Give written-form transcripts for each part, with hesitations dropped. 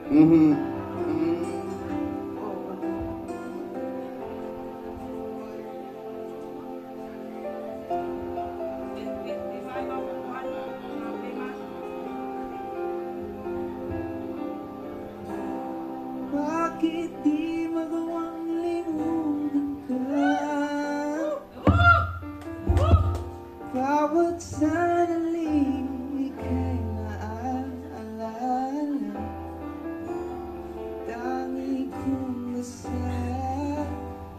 Mhm. Bakit di magawang limutin ka? Bawat sandali ika'y naaalala. Tangi kong masaya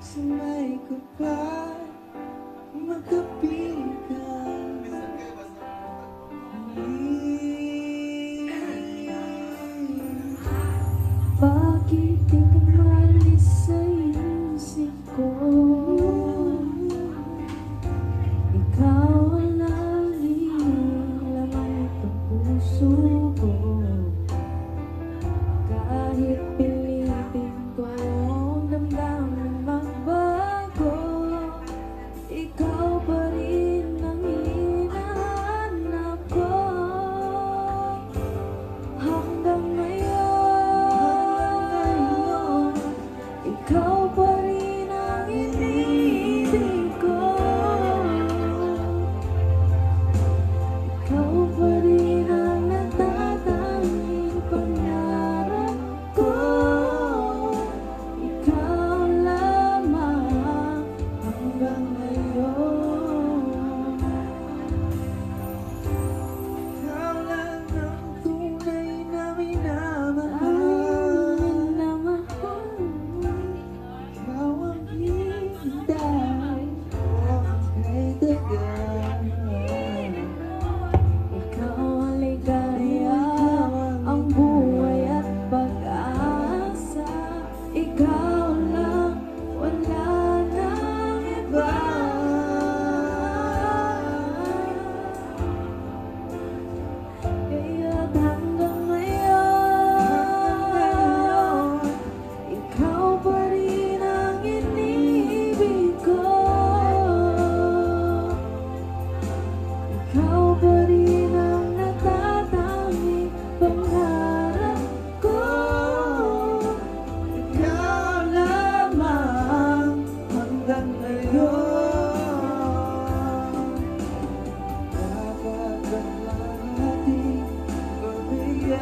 sa may kapal, magkapiling ka. Bakit di ka malis sa isip ko? Ikaw ang laging laman ng puso ko. Kahit pilitin ko ang damdamin magbago, ikaw pa rin ang hinahanap ko. Hanggang ngayon, ikaw pa rin ang iniibig ko. Ikaw pa rin ang natatanging pangarap ko. Ikaw lamang hanggang ngayon. Ikaw lang ang tunay na minamahal. Ikaw ang hintay ko kay dagan. Ikaw ang ligaya, ang buhay at pag-asa. Ikaw lang, wala nang iba. Kaya't hanggang ngayon, ikaw pa rin ang iniibig ko. Ikaw pa rin ang natatanging pangarap ko. Ikaw lamang hanggang ngayon. Dapat ba nating pagbigyan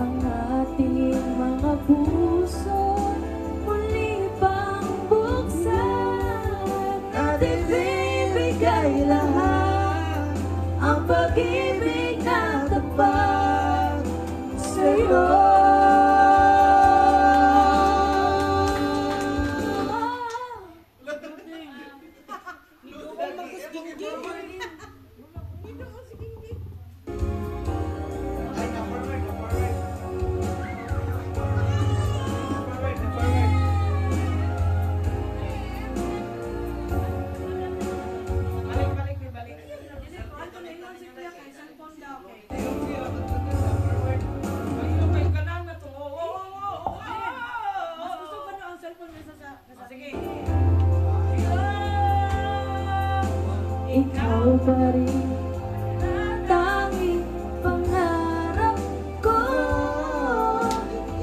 ang ating mga puso? Muli pang buksan at ibibigay lahat ang pag-ibig na tapat sa'yo. Ikaw pa rin tanging pangarap ko.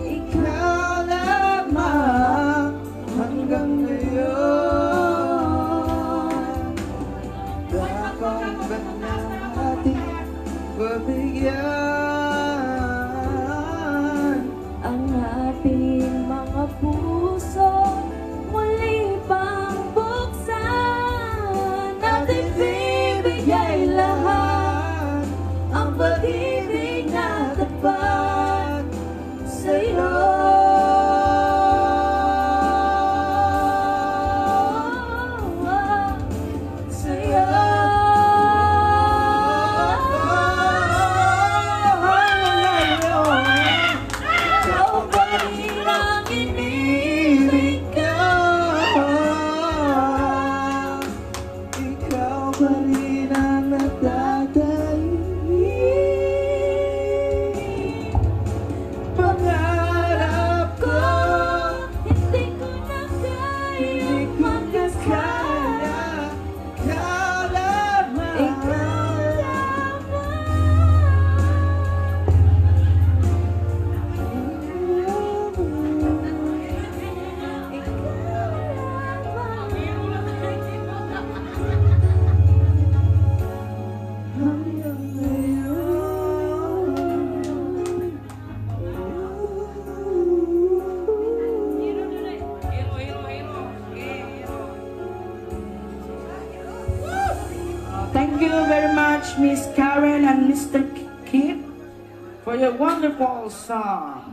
Ikaw lamang hanggang ngayon. Dapat ba natin pagbigyan ang ating mga puso? Muli pang buksan at ibibigay lahat you very much, Miss Karen and Mr. Kip, for your wonderful song.